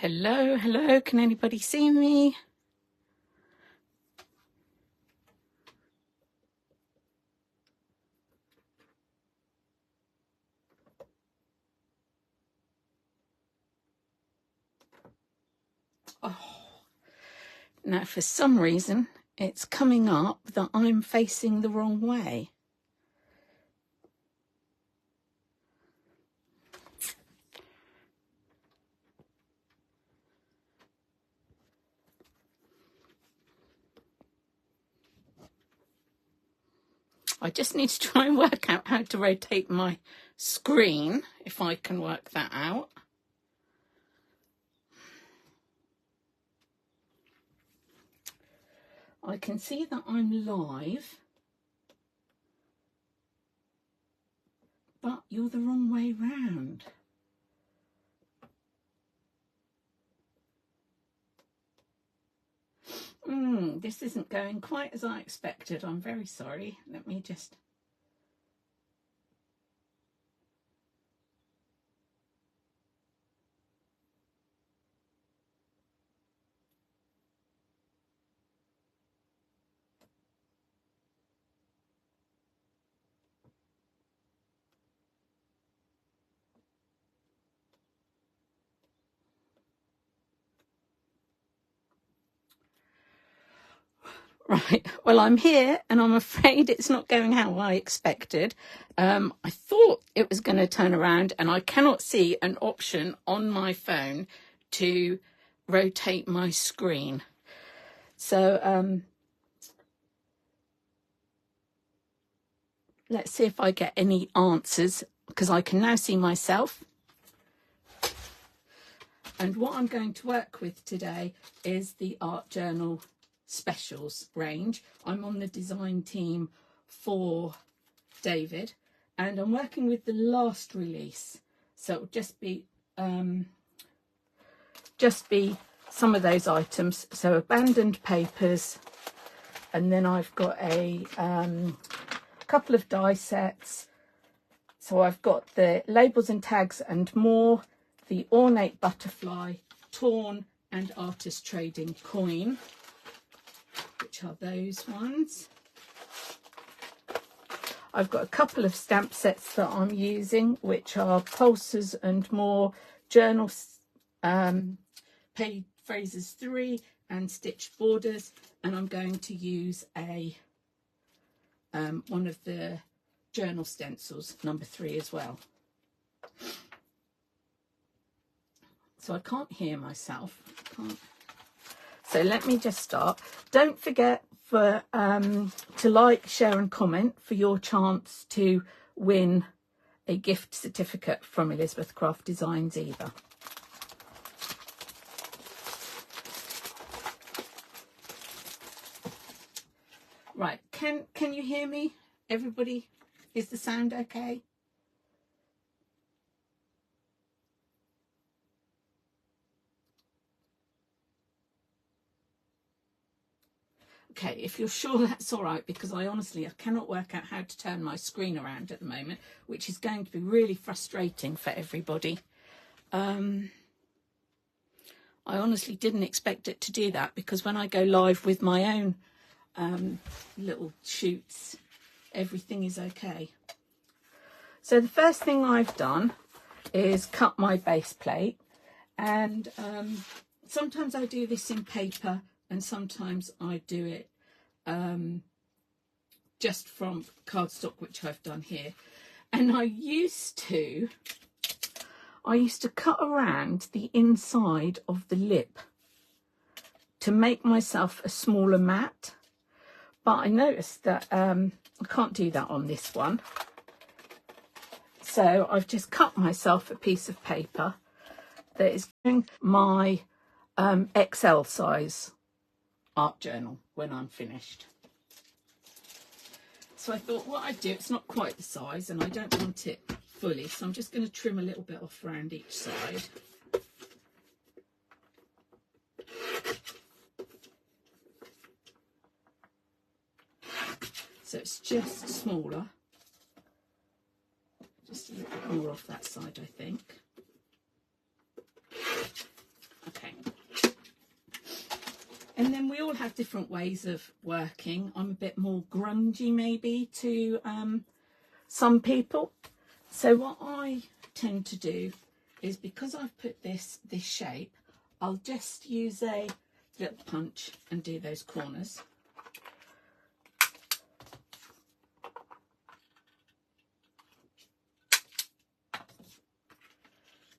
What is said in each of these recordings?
Hello, hello, can anybody see me? Oh, now for some reason it's coming up that I'm facing the wrong way. I just need to try and work out how to rotate my screen, if I can work that out. I can see that I'm live, but you're the wrong way round. This isn't going quite as I expected. I'm very sorry. Let me just... Right, well, I'm here and I'm afraid it's not going how I expected. I thought it was going to turn around and I cannot see an option on my phone to rotate my screen. So let's see if I get any answers, because I can now see myself. And what I'm going to work with today is the Art Journal Specials range. I'm on the design team for David and I'm working with the last release, so it'll just be some of those items. So abandoned papers, and then I've got a couple of die sets. So I've got the labels and tags and more, the ornate butterfly, torn and artist trading coin, which are those ones. I've got a couple of stamp sets that I'm using, which are pulses and more, journal page phrases 3 and stitched borders, and I'm going to use a one of the journal stencils, number 3 as well. So I can't hear myself. So let me just start. Don't forget to like, share and comment for your chance to win a gift certificate from Elizabeth Craft Designs either. Right, can you hear me? Everybody, is the sound okay? Okay, if you're sure that's all right, because I cannot work out how to turn my screen around at the moment, which is going to be really frustrating for everybody. I honestly didn't expect it to do that, because when I go live with my own little shoots, everything is okay. So the first thing I've done is cut my base plate, and sometimes I do this in paper and sometimes I do it just from cardstock, which I've done here. And I used to cut around the inside of the lip to make myself a smaller mat, but I noticed that I can't do that on this one. So I've just cut myself a piece of paper that is my XL size art journal when I'm finished. So I thought what I'd do, it's not quite the size and I don't want it fully, so I'm just going to trim a little bit off around each side. So it's just smaller, just a little bit more off that side, I think. And then we all have different ways of working. I'm a bit more grungy maybe to some people. So what I tend to do is, because I've put this shape, I'll just use a little punch and do those corners.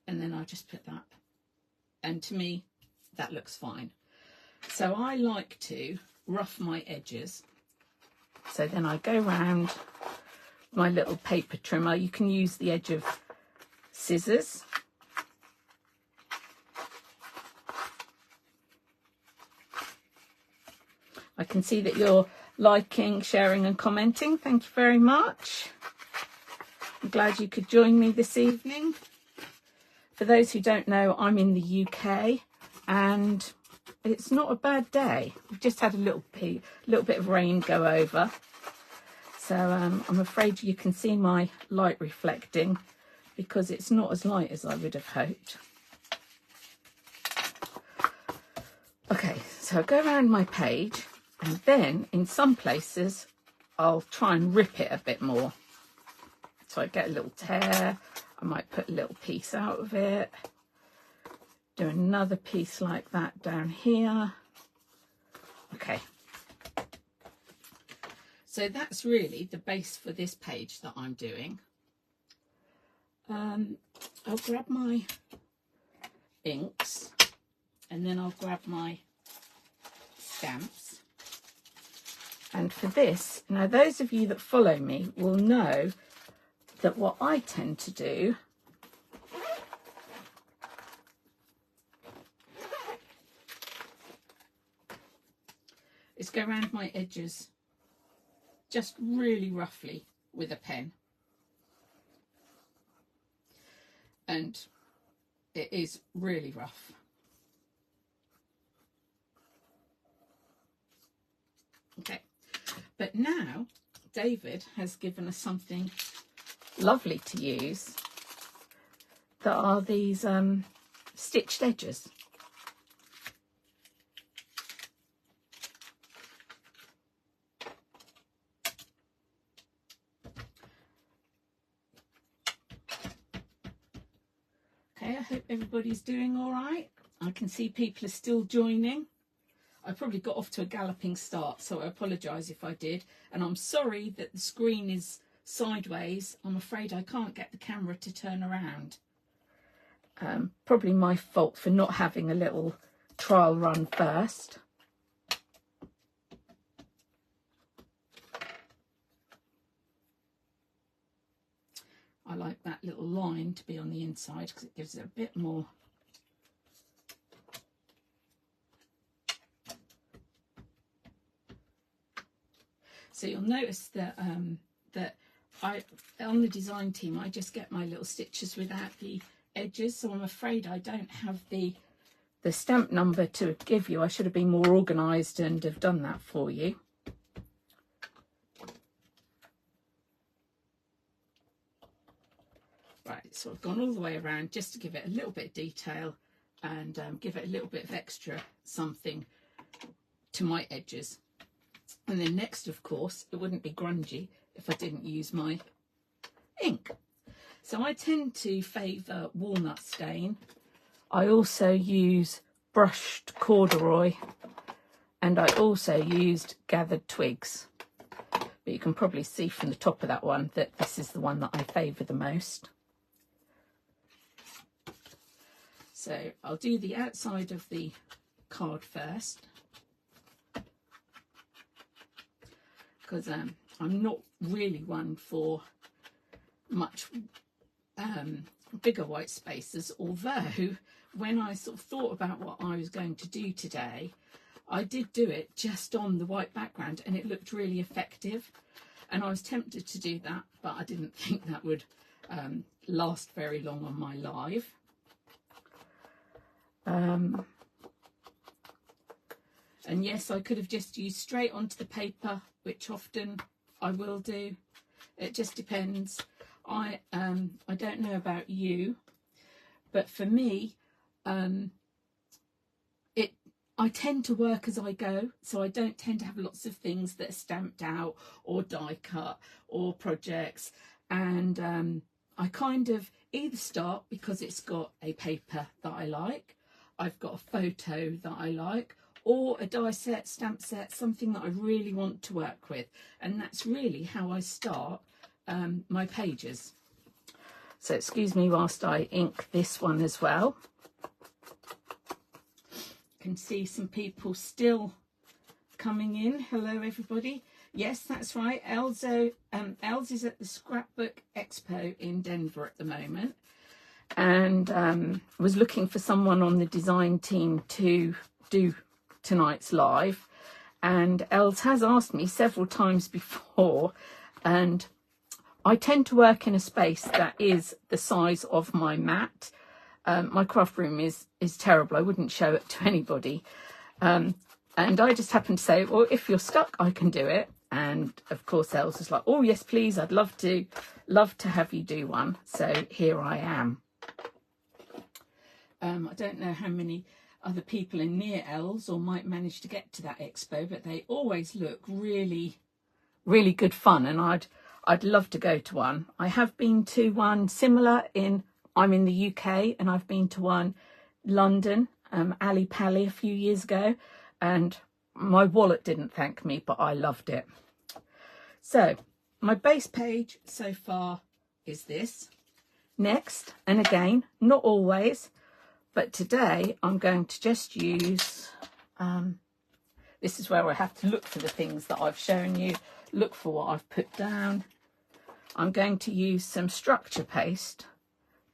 And then I'll just put that. And to me, that looks fine. So I like to rough my edges. So then I go round my little paper trimmer. You can use the edge of scissors. I can see that you're liking, sharing and commenting. Thank you very much. I'm glad you could join me this evening. For those who don't know, I'm in the UK and it's not a bad day. We've just had a little bit of rain go over. So I'm afraid you can see my light reflecting because it's not as light as I would have hoped. Okay, so I go around my page and then in some places I'll try and rip it a bit more. So I get a little tear, I might put a little piece out of it, do another piece like that down here. Okay. So that's really the base for this page that I'm doing. I'll grab my inks and then I'll grab my stamps. And for this, now those of you that follow me will know that what I tend to do is go around my edges just really roughly with a pen. And it is really rough. Okay, but now David has given us something lovely to use that are these stitched edges. Okay, I hope everybody's doing all right. I can see people are still joining. I probably got off to a galloping start, so I apologise if I did. And I'm sorry that the screen is sideways. I'm afraid I can't get the camera to turn around. Probably my fault for not having a little trial run first. I like that little line to be on the inside because it gives it a bit more. So you'll notice that that on the design team I just get my little stitches without the edges, so I'm afraid I don't have the stamp number to give you. I should have been more organised and have done that for you. Right, so I've gone all the way around just to give it a little bit of detail and give it a little bit of extra something to my edges. And then next, of course, it wouldn't be grungy if I didn't use my ink. So I tend to favour walnut stain. I also use brushed corduroy and I also used gathered twigs. But you can probably see from the top of that one that this is the one that I favour the most. So I'll do the outside of the card first, because I'm not really one for much bigger white spaces, although when I sort of thought about what I was going to do today, I did do it just on the white background and it looked really effective, and I was tempted to do that, but I didn't think that would last very long on my live. And yes, I could have just used straight onto the paper, which often I will do. It just depends. I don't know about you, but for me, I tend to work as I go, so I don't tend to have lots of things that are stamped out or die cut or projects. And I kind of either start because it's got a paper that I like, I've got a photo that I like, or a die set, stamp set, something that I really want to work with. And that's really how I start my pages. So excuse me whilst I ink this one as well. Can see some people still coming in. Hello everybody. Yes, that's right. Els is at the Scrapbook Expo in Denver at the moment, and was looking for someone on the design team to do tonight's live. And Els has asked me several times before, and I tend to work in a space that is the size of my mat. My craft room is terrible. I wouldn't show it to anybody. And I just happened to say, well, if you're stuck, I can do it. And of course, Els was like, oh, yes, please. I'd love to have you do one. So here I am. I don't know how many other people are near Els or might manage to get to that expo, but they always look really, really good fun. And I'd love to go to one. I have been to one similar I'm in the UK, and I've been to one London, Ali Pali a few years ago, and my wallet didn't thank me, but I loved it. So my base page so far is this. Next, and again, not always, but today I'm going to just use, this is where I have to look for the things that I've shown you, look for what I've put down. I'm going to use some structure paste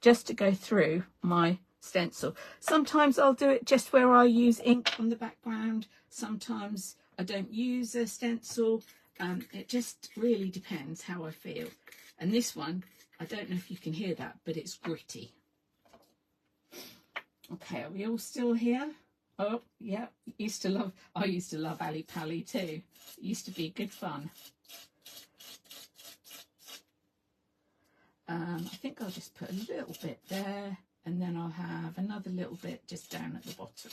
just to go through my stencil. Sometimes I'll do it just where I use ink on the background. Sometimes I don't use a stencil. It just really depends how I feel. And this one, I don't know if you can hear that, but it's gritty. Okay, are we all still here? Oh, yeah, I used to love Ali Pali too. It used to be good fun. I think I'll just put a little bit there, and then I'll have another little bit just down at the bottom.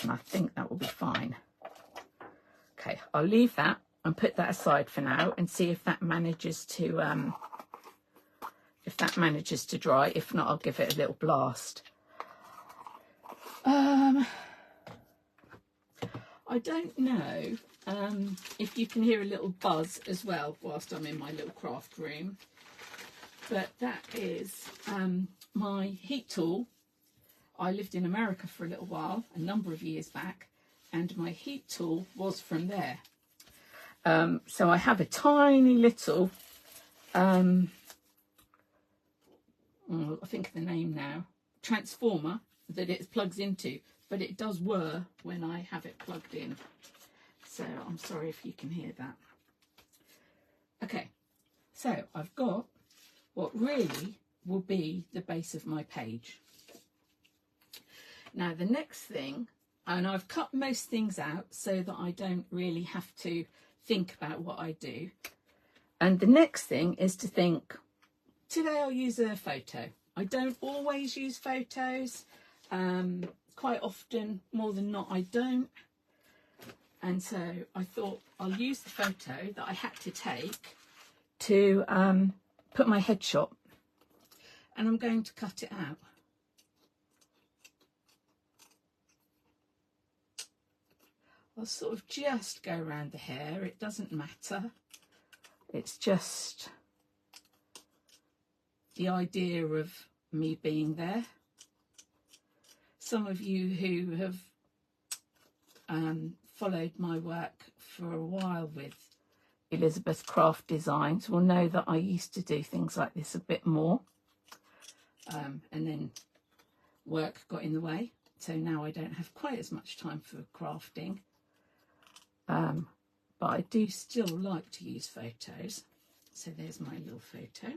And I think that will be fine. Okay, I'll leave that and put that aside for now and see if that manages to dry. If not, I'll give it a little blast. I don't know if you can hear a little buzz as well whilst I'm in my little craft room. But that is my heat tool. I lived in America for a little while, a number of years back, and my heat tool was from there. So I have a tiny little, I think of the name now, transformer that it plugs into, but it does whir when I have it plugged in. So I'm sorry if you can hear that. Okay, so I've got what really will be the base of my page. Now the next thing, and I've cut most things out so that I don't really have to think about what I do. And the next thing is to think, today I'll use a photo. I don't always use photos. Quite often, more than not, I don't. And so I thought I'll use the photo that I had to take to put my headshot, and I'm going to cut it out. I'll sort of just go around the hair, it doesn't matter. It's just the idea of me being there. Some of you who have followed my work for a while with Elizabeth Craft Designs will know that I used to do things like this a bit more, and then work got in the way, so now I don't have quite as much time for crafting, but I do still like to use photos. So there's my little photo.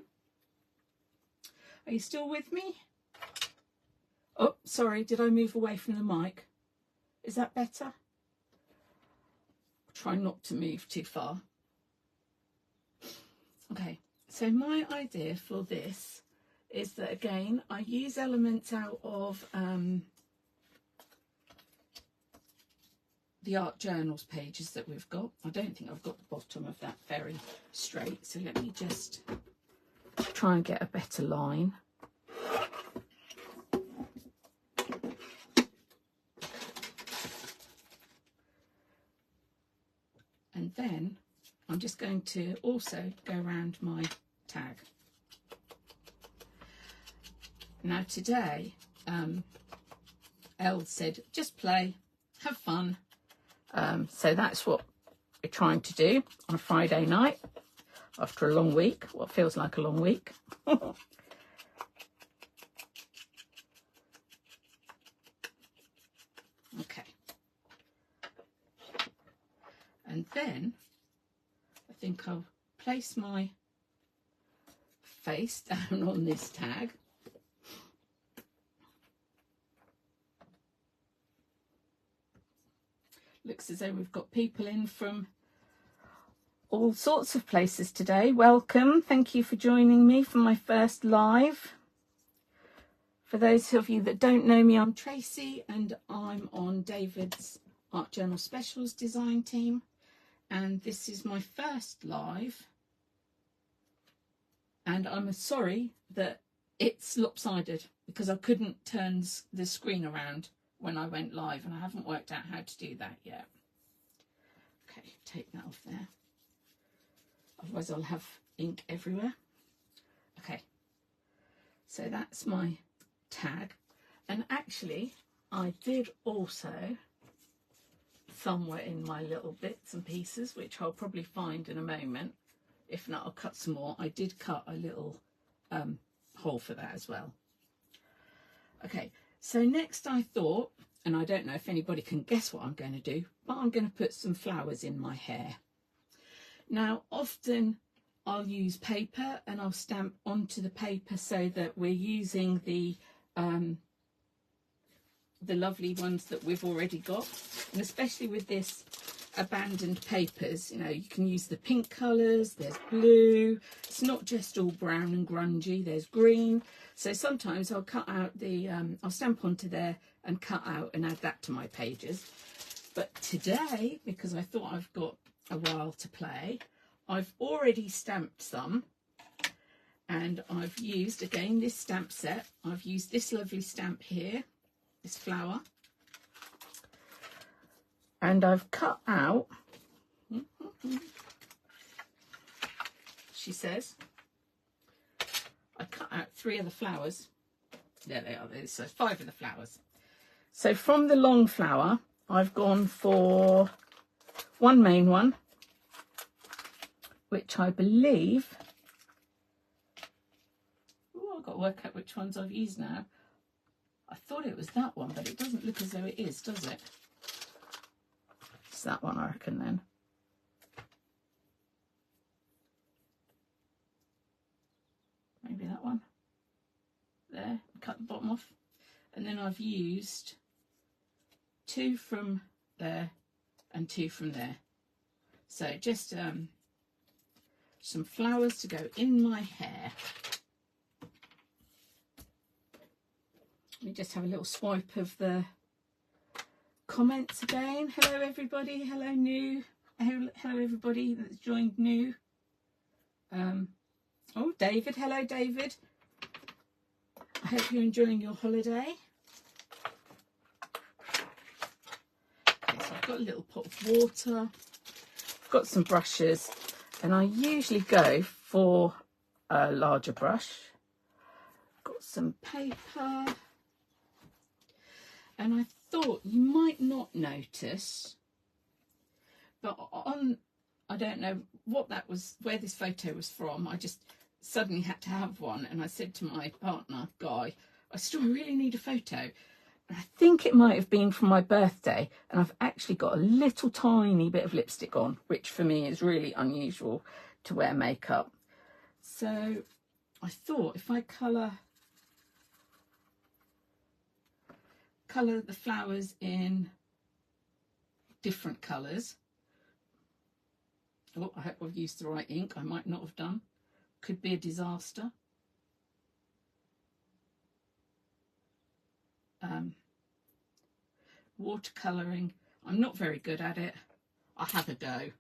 Are you still with me? Oh, sorry, did I move away from the mic? Is that better? Try not to move too far. Okay, so my idea for this is that, again, I use elements out of the art journals pages that we've got. I don't think I've got the bottom of that very straight, so let me just try and get a better line. And then I'm just going to also go around my tag. Now today, Elle said, just play, have fun. So that's what we're trying to do on a Friday night after a long week, what feels like a long week. Okay. And then I think I'll place my face down on this tag. Looks as though we've got people in from all sorts of places today. Welcome. Thank you for joining me for my first live. For those of you that don't know me, I'm Tracy and I'm on David's Art Journal Specials design team. And this is my first live. And I'm sorry that it's lopsided because I couldn't turn the screen around when I went live, and I haven't worked out how to do that yet. Okay, take that off there. Otherwise I'll have ink everywhere. Okay, so that's my tag. And actually I did also, somewhere in my little bits and pieces, which I'll probably find in a moment, if not I'll cut some more, I did cut a little hole for that as well. Okay, so next I thought, and I don't know if anybody can guess what I'm going to do, but I'm going to put some flowers in my hair. Now often I'll use paper and I'll stamp onto the paper so that we're using the lovely ones that we've already got, and especially with this abandoned papers, you know, you can use the pink colours, there's blue, it's not just all brown and grungy, there's green. So sometimes I'll cut out the I'll stamp onto there and cut out and add that to my pages. But today, because I thought I've got a while to play, I've already stamped some, and I've used again this stamp set. I've used this lovely stamp here, this flower, and I've cut out, she says, I cut out 3 of the flowers. There they are, so 5 of the flowers. So from the long flower, I've gone for one main one, which I believe, oh, I've got to work out which ones I've used now. I thought it was that one, but it doesn't look as though it is, does it? It's that one, I reckon, then. Maybe that one. There, cut the bottom off. And then I've used 2 from there and 2 from there. So just some flowers to go in my hair. Let me just have a little swipe of the comments again. Hello everybody, hello new, hello everybody that's joined new. Oh, David, hello David. I hope you're enjoying your holiday. Okay, so I've got a little pot of water. I've got some brushes, and I usually go for a larger brush. Got some paper. And I thought you might not notice, but on, I don't know what that was, where this photo was from, I just suddenly had to have one, and I said to my partner, Guy, I still really need a photo. And I think it might have been from my birthday, and I've actually got a little tiny bit of lipstick on, which for me is really unusual to wear makeup. So I thought if I colour the flowers in different colours. Oh, I hope I've used the right ink. I might not have done. Could be a disaster. Watercolouring. I'm not very good at it. I have a go.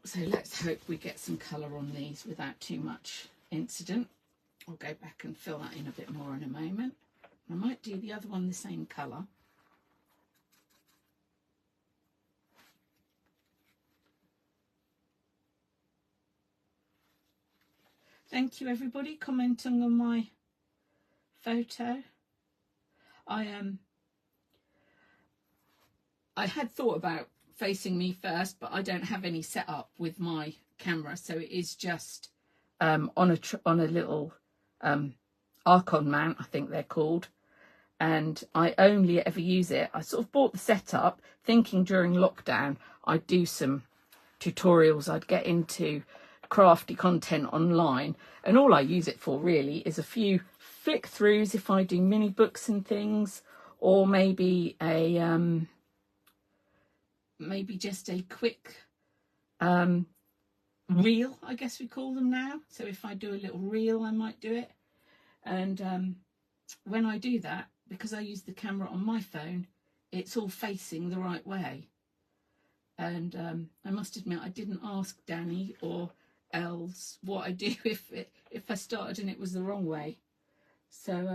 So let's hope we get some colour on these without too much incident. I'll go back and fill that in a bit more in a moment. I might do the other one the same colour. Thank you everybody commenting on my photo. I had thought about facing me first, but I don't have any set up with my camera, so it is just on a little Archon mount, I think they're called, and I only ever use it. I sort of bought the setup thinking during lockdown I'd do some tutorials, I'd get into crafty content online, and all I use it for really is a few flick throughs if I do mini books and things, or maybe a maybe just a quick reel, I guess we call them now. So if I do a little reel, I might do it. And when I do that, because I use the camera on my phone, it's all facing the right way. And I must admit, I didn't ask Danny or Els what I do if I started and it was the wrong way. So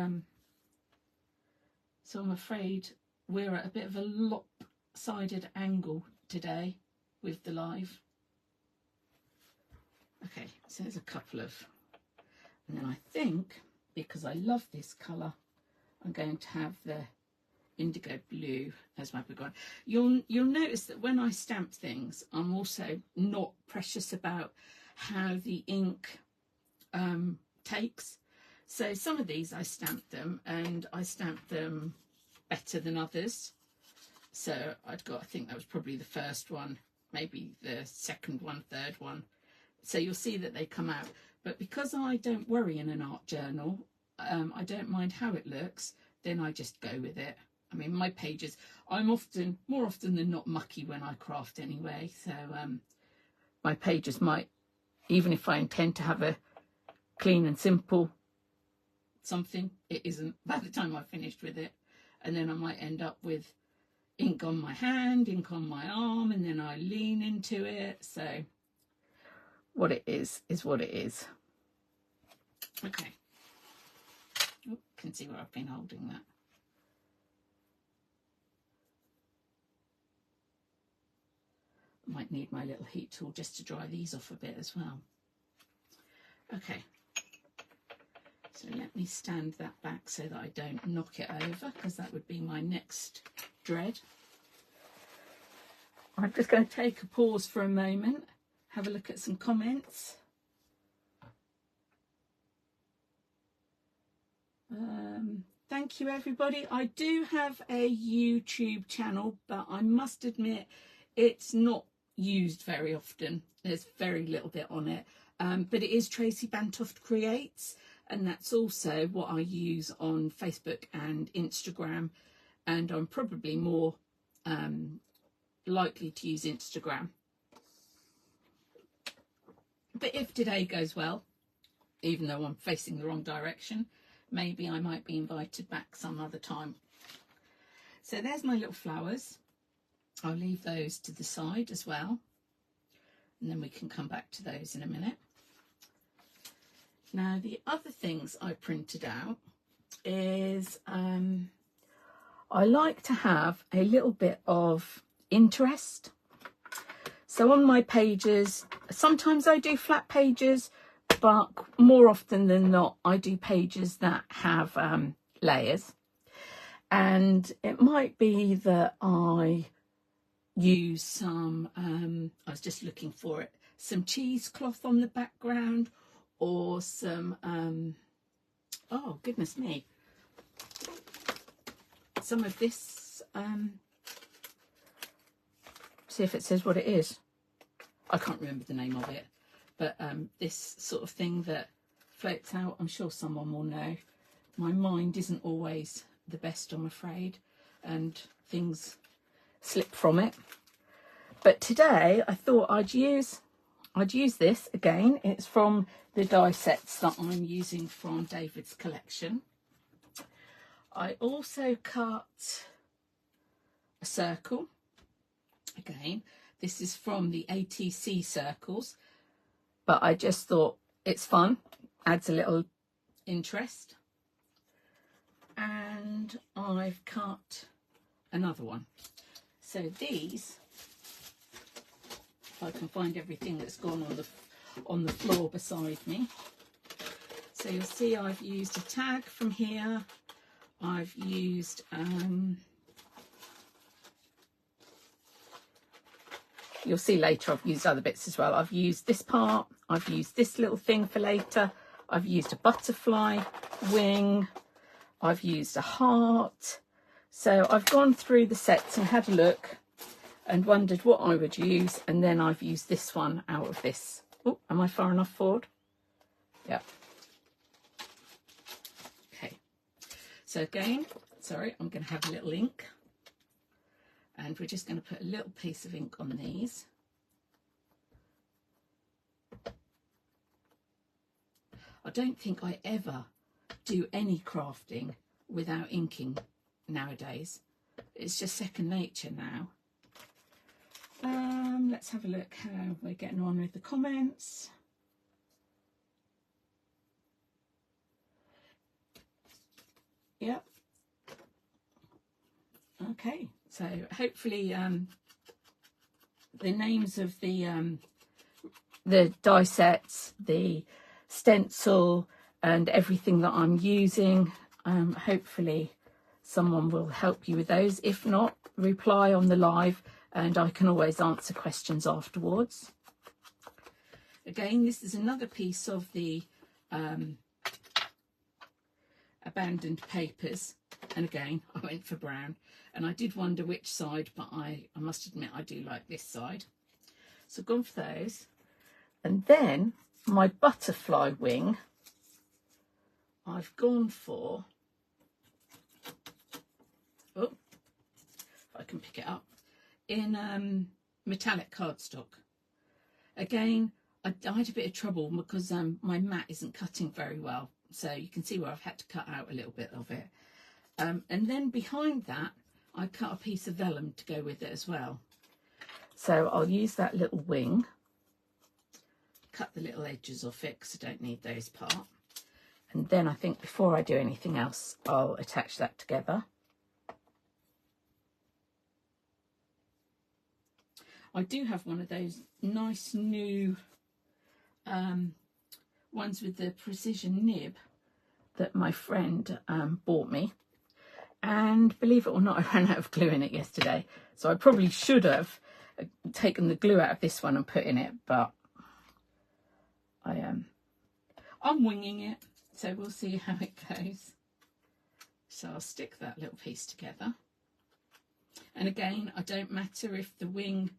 I'm afraid we're at a bit of a lopsided angle today with the live. Okay, so there's a couple of, and then I think, because I love this colour, I'm going to have the indigo blue as my background. You'll notice that when I stamp things, I'm also not precious about how the ink takes. So some of these I stamped them, and I stamped them better than others. So I think that was probably the first one, maybe the second one, third one. So you'll see that they come out. But because I don't worry in an art journal, I don't mind how it looks, then I just go with it. I mean, my pages, I'm more often than not mucky when I craft anyway. So my pages might, even if I intend to have a clean and simple something, it isn't by the time I've finished with it. And then I might end up with ink on my hand, ink on my arm, and then I lean into it. So what it is what it is. Okay. Oh, can see where I've been holding that. Might need my little heat tool just to dry these off a bit as well. Okay. So let me stand that back so that I don't knock it over, because that would be my next dread. I'm just going to take a pause for a moment, have a look at some comments. Thank you everybody. I do have a YouTube channel, but I must admit it's not used very often. There's very little bit on it, but it is Tracey Bantoft Creates, and that's also what I use on Facebook and Instagram, and I'm probably more likely to use Instagram. But if today goes well, even though I'm facing the wrong direction, maybe I might be invited back some other time. So there's my little flowers. I'll leave those to the side as well, and then we can come back to those in a minute. Now the other things I printed out is I like to have a little bit of interest. So on my pages, sometimes I do flat pages, but more often than not I do pages that have layers. And it might be that I use some, I was just looking for it, some cheesecloth on the background, or some, oh goodness me, some of this, see if it says what it is. I can't remember the name of it, but this sort of thing that floats out, I'm sure someone will know. My mind isn't always the best, I'm afraid, and things slip from it. But today I thought I'd use this again. It's from the die sets that I'm using from David's collection. I also cut a circle. Again, this is from the ATC circles, but I just thought it's fun, adds a little interest. And I've cut another one. So these, if I can find everything that's gone on the floor beside me. So you'll see I've used a tag from here. I've used you'll see later I've used other bits as well. I've used this part, I've used this little thing for later, I've used a butterfly wing, I've used a heart. So I've gone through the sets and had a look and wondered what I would use, and then I've used this one out of this. Oh, am I far enough forward? Yeah. Okay. So again, sorry, I'm going to have a little ink. And we're just going to put a little piece of ink on these. I don't think I ever do any crafting without inking nowadays. It's just second nature now. Let's have a look how we're getting on with the comments. Yep. Okay, so hopefully the names of the die sets, the stencil and everything that I'm using, hopefully someone will help you with those. If not, reply on the live and I can always answer questions afterwards. Again, this is another piece of the abandoned papers, and again I went for brown, and I did wonder which side, but I must admit I do like this side, so I've gone for those. And then my butterfly wing, I've gone for, oh, if I can pick it up, in metallic cardstock. Again, I had a bit of trouble because my mat isn't cutting very well, so you can see where I've had to cut out a little bit of it. And then behind that, I cut a piece of vellum to go with it as well. So I'll use that little wing, cut the little edges off it because I don't need those part. And then I think before I do anything else, I'll attach that together. I do have one of those nice new ones with the precision nib that my friend bought me, and believe it or not, I ran out of glue in it yesterday, so I probably should have taken the glue out of this one and put in it, but I'm winging it, so we'll see how it goes. So I'll stick that little piece together, and again, I don't matter if the wing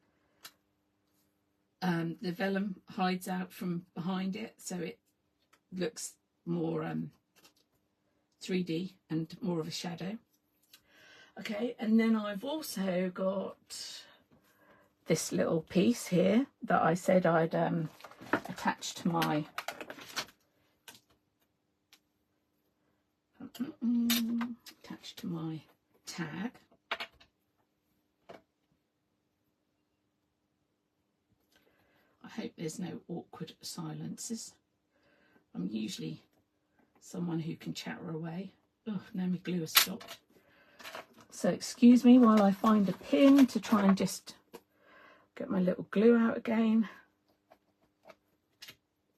the vellum hides out from behind it, so it looks more 3D and more of a shadow. Okay, and then I've also got this little piece here that I said I'd attach to my tag. I hope there's no awkward silences. I'm usually someone who can chatter away. Oh, now my glue has stopped. So excuse me while I find a pin to try and just get my little glue out again.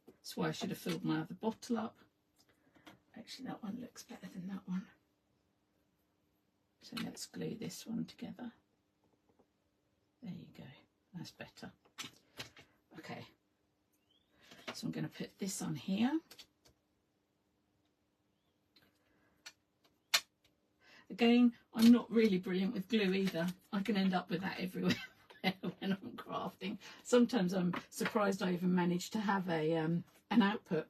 That's why I should have filled my other bottle up. Actually, that one looks better than that one. So let's glue this one together. There you go, that's better. Okay, so I'm going to put this on here. Again, I'm not really brilliant with glue either. I can end up with that everywhere when I'm crafting. Sometimes I'm surprised I even manage to have a an output.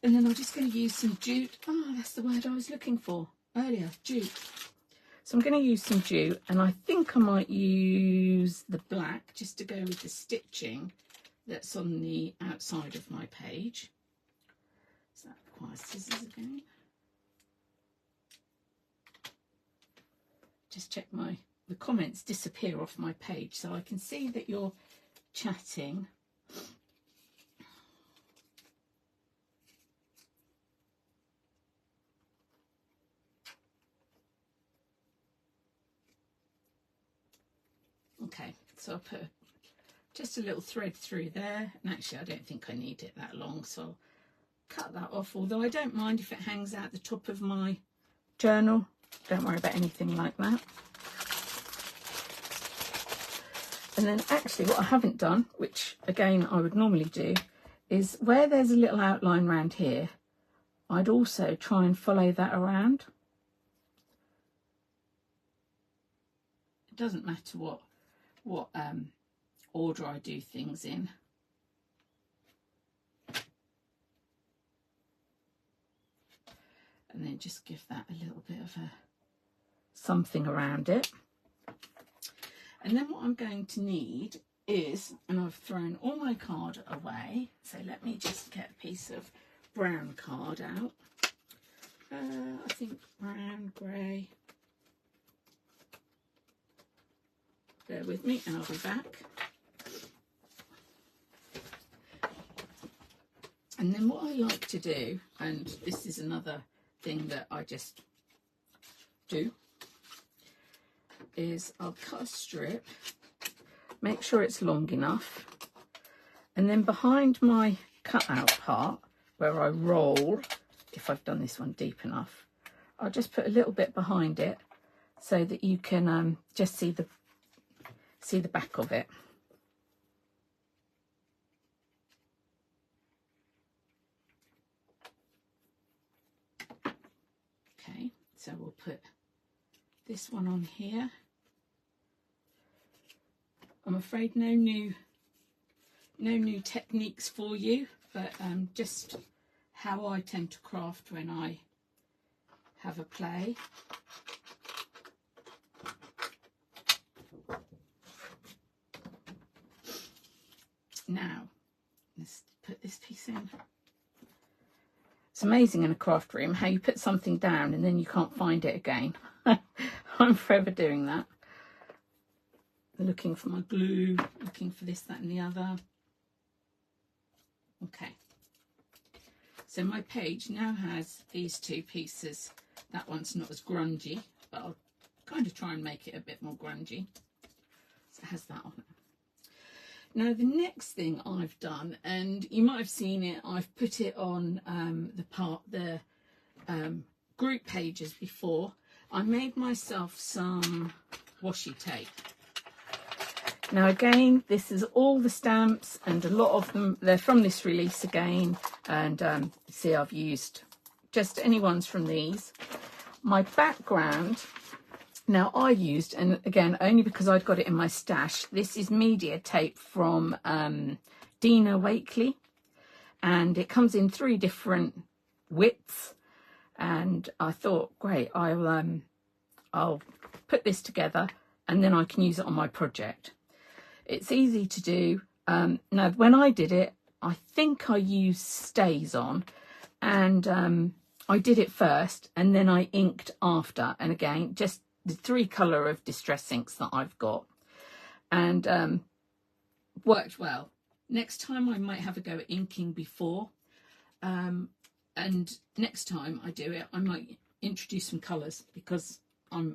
And then I'm just going to use some jute. Oh, that's the word I was looking for earlier, jute. So I'm going to use some jute, and I think I might use the black just to go with the stitching that's on the outside of my page. So that requires scissors again. just check the comments disappear off my page, so I can see that you're chatting. Okay, so I'll put just a little thread through there, and actually I don't think I need it that long, so I'll cut that off, although I don't mind if it hangs out the top of my journal. Don't worry about anything like that. And then actually what I haven't done, which again I would normally do, is where there's a little outline around here, I'd also try and follow that around. It doesn't matter what order I do things in. And then just give that a little bit of a something around it. And then what I'm going to need is, and I've thrown all my card away, so let me just get a piece of brown card out. I think brown, grey. Bear with me and I'll be back. And then what I like to do, and this is another thing that I just do, is I'll cut a strip, make sure it's long enough, and then behind my cutout part where I roll, if I've done this one deep enough, I'll just put a little bit behind it so that you can just see the back of it. Okay, so we'll put this one on here. I'm afraid no new techniques for you, but just how I tend to craft when I have a play. Now, let's put this piece in. It's amazing in a craft room how you put something down and then you can't find it again. I'm forever doing that. Looking for my glue, looking for this, that and the other. Okay. So my page now has these two pieces. That one's not as grungy, but I'll kind of try and make it a bit more grungy. So it has that on it. Now the next thing I've done, and you might have seen it, I've put it on the group pages before. I made myself some washi tape. Now again, this is all the stamps, and a lot of them, they're from this release again, and see I've used just any ones from these. My background, now I used, and again only because I'd got it in my stash, this is media tape from Dina Wakely, and it comes in 3 different widths, and I thought, great, I'll put this together and then I can use it on my project. It's easy to do. Now when I did it, I think I used stays on, and I did it first and then I inked after, and again just the 3 colour of distress inks that I've got, and worked well. Next time I might have a go at inking before, and next time I do it I might introduce some colours, because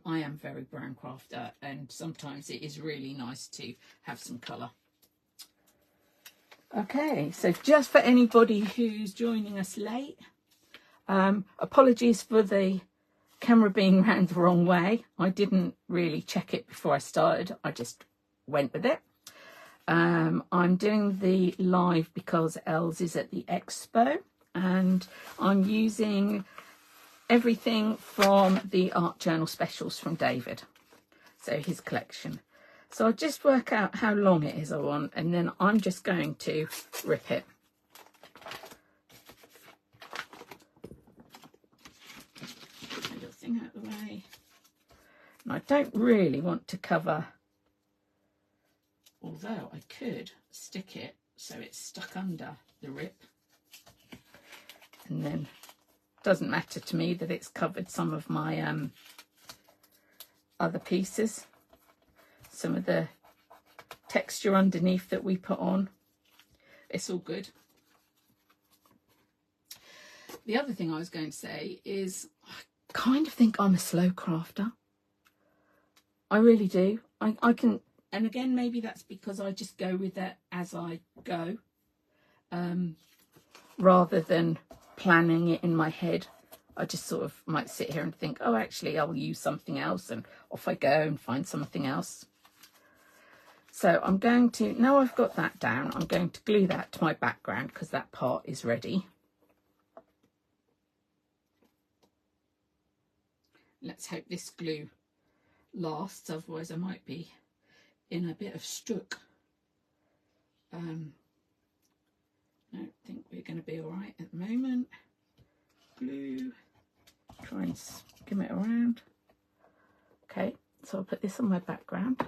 I am very brown crafter, and sometimes it is really nice to have some colour. Okay, so just for anybody who's joining us late, apologies for the camera being round the wrong way. I didn't really check it before I started, I just went with it. I'm doing the live because Els is at the expo, and I'm using everything from the art journal specials from David, so his collection. So I'll just work out how long it is I want, and then I'm just going to rip it. Put my little thing out of the way. And I don't really want to cover, although I could stick it so it's stuck under the rip, and then doesn't matter to me that it's covered some of my other pieces, some of the texture underneath that we put on. It's all good. The other thing I was going to say is I kind of think I'm a slow crafter. I really do. I can, and again, maybe that's because I just go with it as I go, rather than planning it in my head. I just sort of might sit here and think, oh, actually, I'll use something else, and off I go and find something else. So I'm going to, now I've got that down, I'm going to glue that to my background because that part is ready. Let's hope this glue lasts, otherwise I might be in a bit of stuck. I think we're going to be all right at the moment. Glue, try and skim it around. Okay, so I'll put this on my background.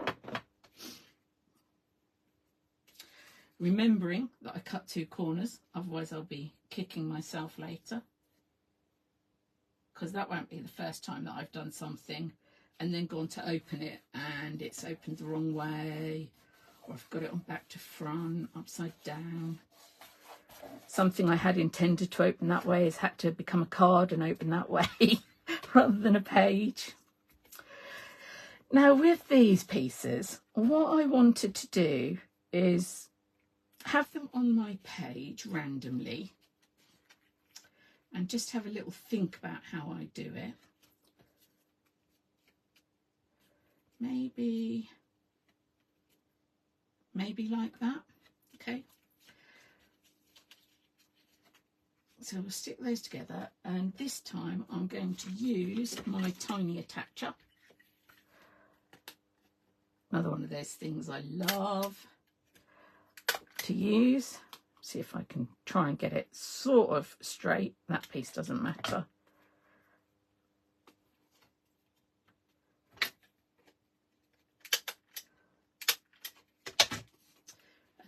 Remembering that I cut 2 corners, otherwise I'll be kicking myself later. Because that won't be the first time that I've done something and then gone to open it and it's opened the wrong way, or I've got it on back to front, upside down. Something I had intended to open that way has had to become a card and open that way rather than a page. Now with these pieces, what I wanted to do is have them on my page randomly and just have a little think about how I do it. Maybe like that. Okay. So we'll stick those together, and this time I'm going to use my tiny attacher. Another one of those things I love to use. See if I can try and get it sort of straight. That piece doesn't matter.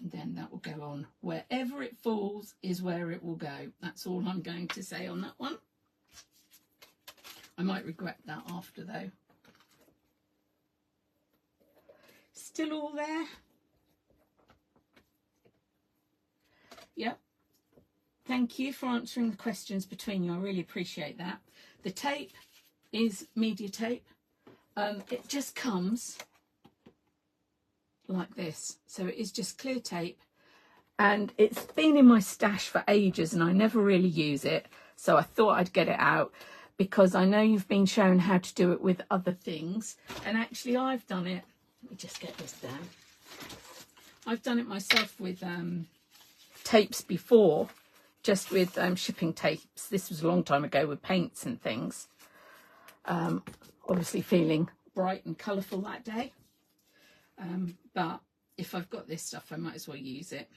And then that will go on. Wherever it falls is where it will go. That's all I'm going to say on that one. I might regret that after though. Still all there? Yep. Thank you for answering the questions between you. I really appreciate that. The tape is media tape. It just comes like this. So it is just clear tape. And it's been in my stash for ages and I never really use it. So I thought I'd get it out because I know you've been shown how to do it with other things. And actually I've done it. Let me just get this down. I've done it myself with tapes before, just with shipping tapes. This was a long time ago with paints and things. Obviously feeling bright and colourful that day. But if I've got this stuff, I might as well use it.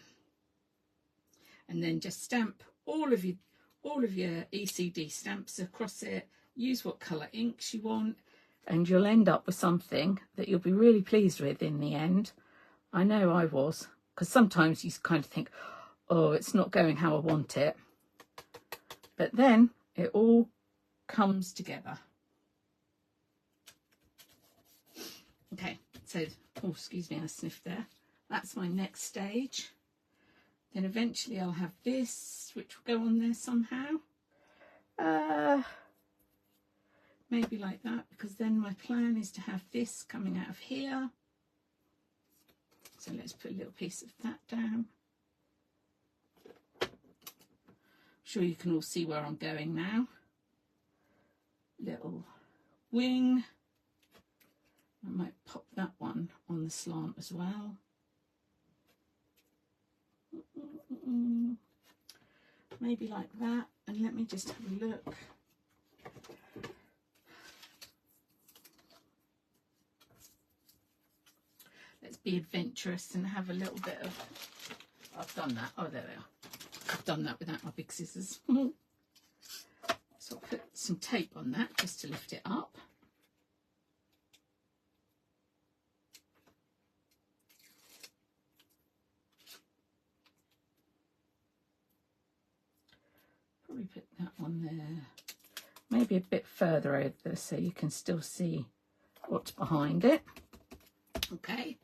And then just stamp all of your ECD stamps across it. Use what colour inks you want, and you'll end up with something that you'll be really pleased with in the end. I know I was, because sometimes you kind of think, oh, it's not going how I want it. But then it all comes together. Okay, so, oh, excuse me, I sniffed there. That's my next stage. Then eventually I'll have this, which will go on there somehow. Maybe like that, because then my plan is to have this coming out of here. So let's put a little piece of that down. I'm sure you can all see where I'm going now. Little wing. I might pop that one on the slant as well. Maybe like that. And let me just have a look. Let's be adventurous and have a little bit of... I've done that. Oh, there they are. I've done that without my big scissors. So I'll put some tape on that just to lift it up. Probably put that one there. Maybe a bit further over so you can still see what's behind it. Okay,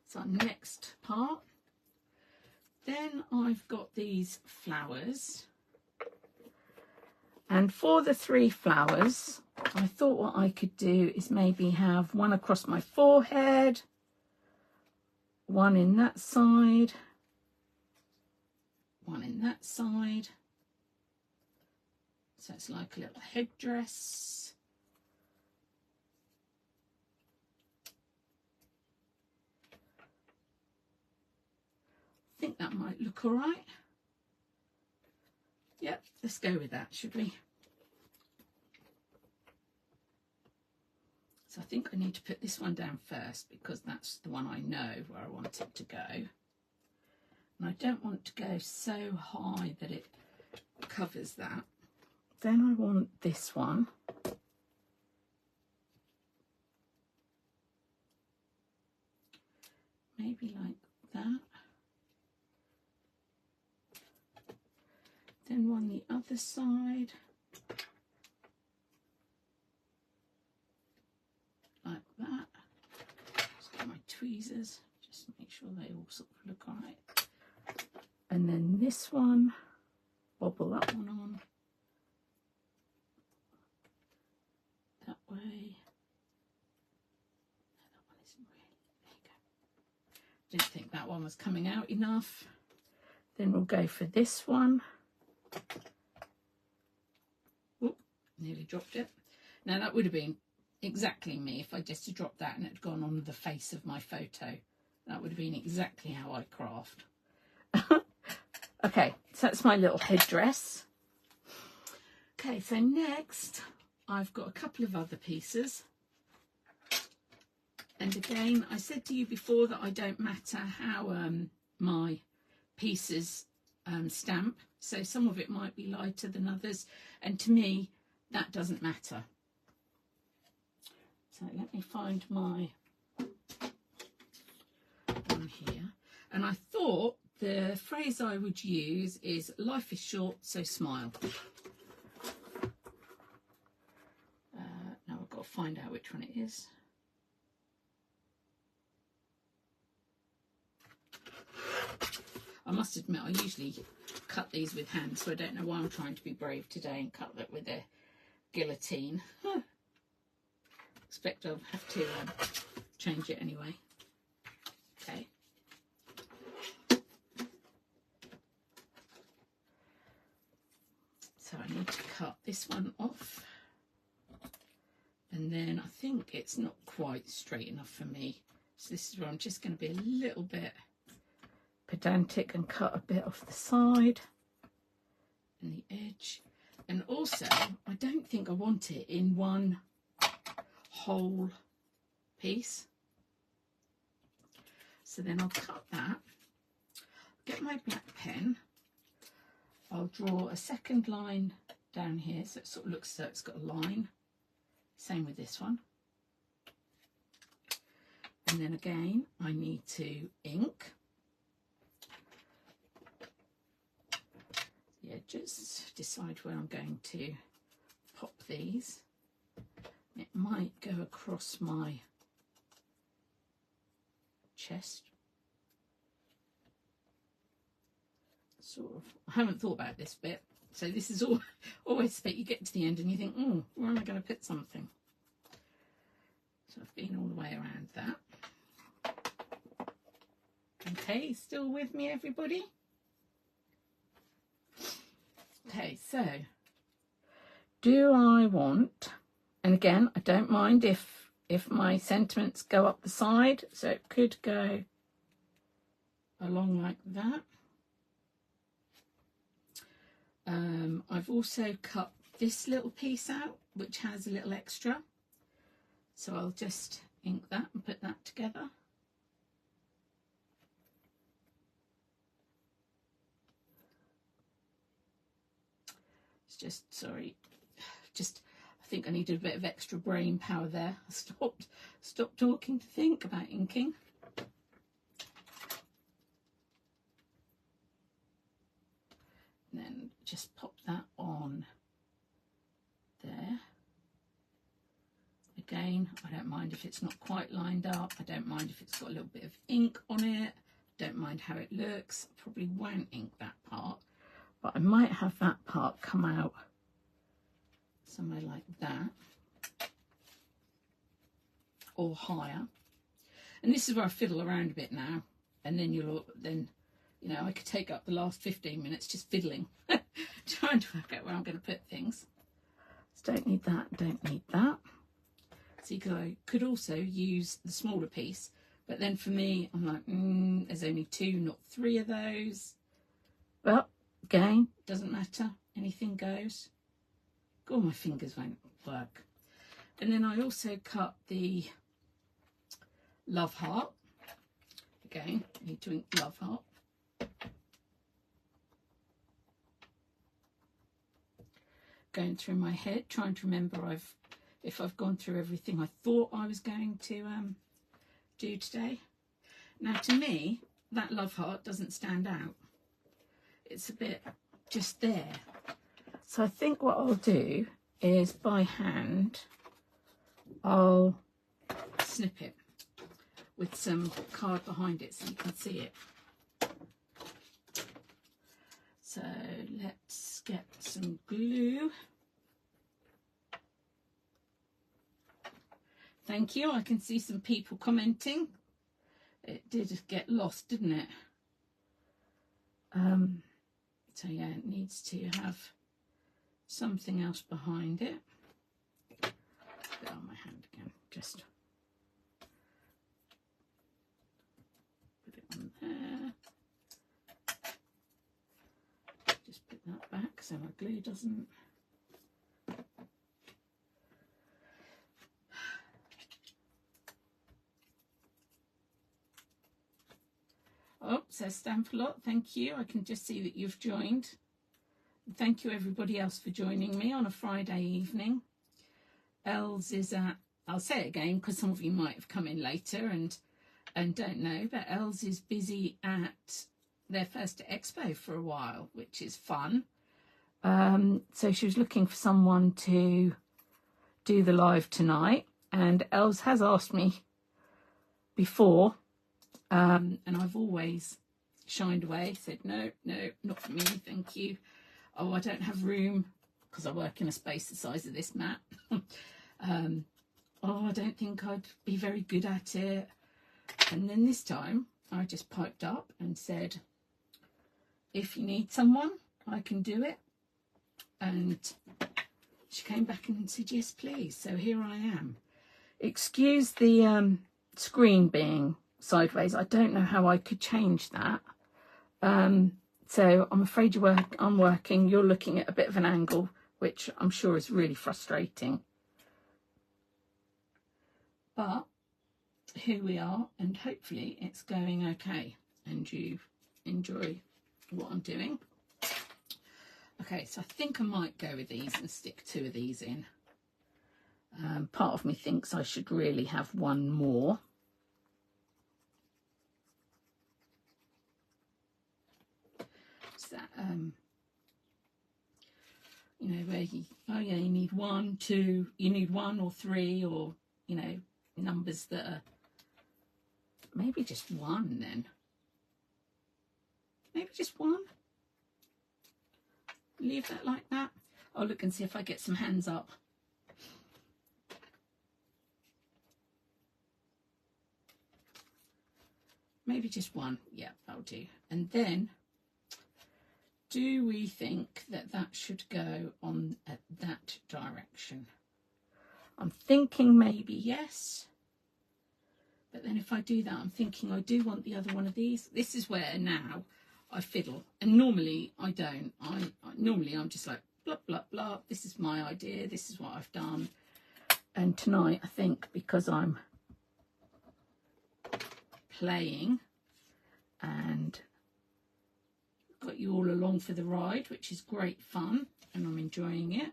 so next part. Then I've got these flowers. And for the 3 flowers, I thought what I could do is maybe have one across my forehead, one in that side, one in that side. So it's like a little headdress. I think that might look all right. Yep, let's go with that, should we? So I think I need to put this one down first because that's the one I know where I want it to go. And I don't want to go so high that it covers that. Then I want this one. Maybe like that. Then one the other side. Like that. Just get my tweezers, just make sure they all sort of look alright. And then this one, bobble that one on. That way. That one isn't really. There you go. Didn't think that one was coming out enough. Then we'll go for this one. Oop, nearly dropped it. Now that would have been exactly me if I just had dropped that and it had gone on the face of my photo. That would have been exactly how I craft. Okay, so that's my little headdress. Okay, so next I've got a couple of other pieces. And again, I said to you before that I don't matter how my pieces stamp. So some of it might be lighter than others. And to me, that doesn't matter. So let me find my one here. And I thought the phrase I would use is life is short, so smile. Now I've got to find out which one it is. I must admit, I usually cut these with hand, so I don't know why I'm trying to be brave today and cut that with a guillotine. Expect I'll have to change it anyway. Okay. So I need to cut this one off. And then I think it's not quite straight enough for me. So this is where I'm just going to be a little bit pedantic and cut a bit off the side and the edge. And also, I don't think I want it in one whole piece. So then I'll cut that, get my black pen, I'll draw a second line down here so it sort of looks so it's got a line. Same with this one. And then again, I need to ink the edges, decide where I'm going to pop these. It might go across my chest. Sort of. I haven't thought about this bit. So this is always the bit you get to the end and you think, oh, where am I going to put something? So I've been all the way around that. Okay, still with me, everybody? Okay, so do I want, and again, I don't mind if my sentiments go up the side, so it could go along like that. I've also cut this little piece out, which has a little extra. So I'll just ink that and put that together. It's just, sorry, just, I think I needed a bit of extra brain power there. I stopped talking to think about inking. And then just pop that on there. Again, I don't mind if it's not quite lined up. I don't mind if it's got a little bit of ink on it. Don't mind how it looks. I probably won't ink that part, but I might have that part come out somewhere like that or higher. And this is where I fiddle around a bit now, and then you know, I could take up the last 15 minutes just fiddling, trying to work out where I'm going to put things. So don't need that, don't need that. See, I could also use the smaller piece, but then for me, I'm like, there's only 2, not 3 of those. But again, doesn't matter, anything goes. God, my fingers won't work. And then I also cut the love heart. Again, need to ink love heart. Going through my head, trying to remember if I've gone through everything I thought I was going to do today. Now, to me, that love heart doesn't stand out. It's a bit just there. So I think what I'll do is by hand, I'll snip it with some card behind it so you can see it. So let's get some glue. Thank you. I can see some people commenting. It did get lost, didn't it? So yeah, it needs to have something else behind it. Put it on my hand again. Just put it on there. Just put that back so my glue doesn't. Oh, says Stamp a lot. Thank you. I can just see that you've joined. And thank you everybody else for joining me on a Friday evening. Els is at, I'll say it again because some of you might have come in later and don't know, but Els is busy at their first expo for a while, which is fun. So she was looking for someone to do the live tonight, and Els has asked me before, and I've always shined away, said no, not for me, thank you. Oh, I don't have room because I work in a space the size of this mat. Oh, I don't think I'd be very good at it. And then this time I just piped up and said, if you need someone, I can do it. And she came back and said, yes, please. So here I am. Excuse the screen being sideways. I don't know how I could change that. So I'm afraid I'm working. You're looking at a bit of an angle, which I'm sure is really frustrating. But here we are, and hopefully it's going okay and you enjoy what I'm doing. Okay, so I think I might go with these and stick 2 of these in. Part of me thinks I should really have one more. That you know, where you need 1, 2, you need 1 or 3, or you know, numbers that are maybe just 1 then. Maybe just 1. Leave that like that. I'll look and see if I get some hands up. Maybe just 1. Yeah, that'll do. And then, do we think that that should go on at that direction? I'm thinking maybe yes. But then if I do that, I'm thinking I do want the other one of these. This is where now I fiddle. And normally I don't. Normally I'm just like, blah, blah, blah. This is my idea. This is what I've done. And tonight, I think, because I'm playing and got you all along for the ride, which is great fun, and I'm enjoying it,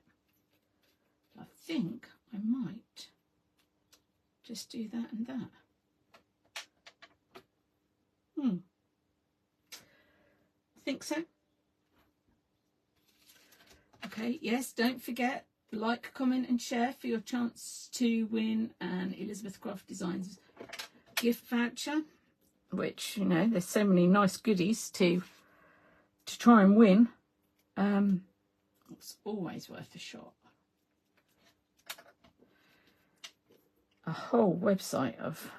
I think I might just do that and that. I think so. Okay, yes, don't forget, like, comment and share for your chance to win an Elizabeth Craft Designs gift voucher, which, you know, there's so many nice goodies to try and win. It's always worth a shot. A whole website of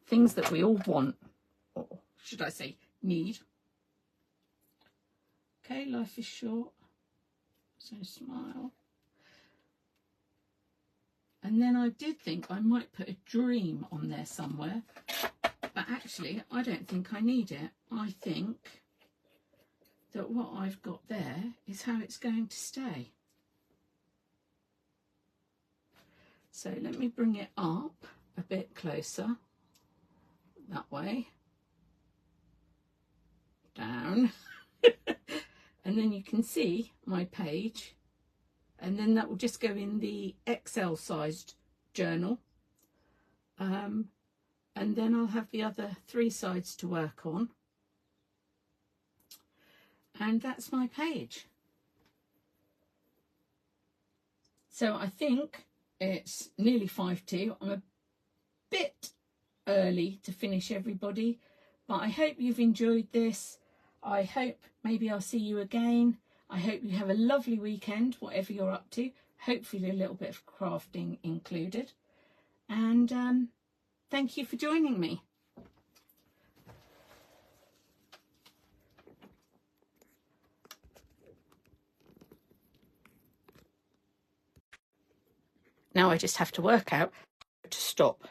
things that we all want, or should I say need. Okay, life is short, so smile. And then I did think I might put a dream on there somewhere, but actually I don't think I need it. I think that what I've got there is how it's going to stay. So let me bring it up a bit closer, that way, down, and then you can see my page, and then that will just go in the XL sized journal, and then I'll have the other 3 sides to work on, and that's my page. So I think it's nearly 5:02. I'm a bit early to finish, everybody, but I hope you've enjoyed this. I hope maybe I'll see you again. I hope you have a lovely weekend, whatever you're up to, hopefully a little bit of crafting included, and thank you for joining me. Now I just have to work out how to stop.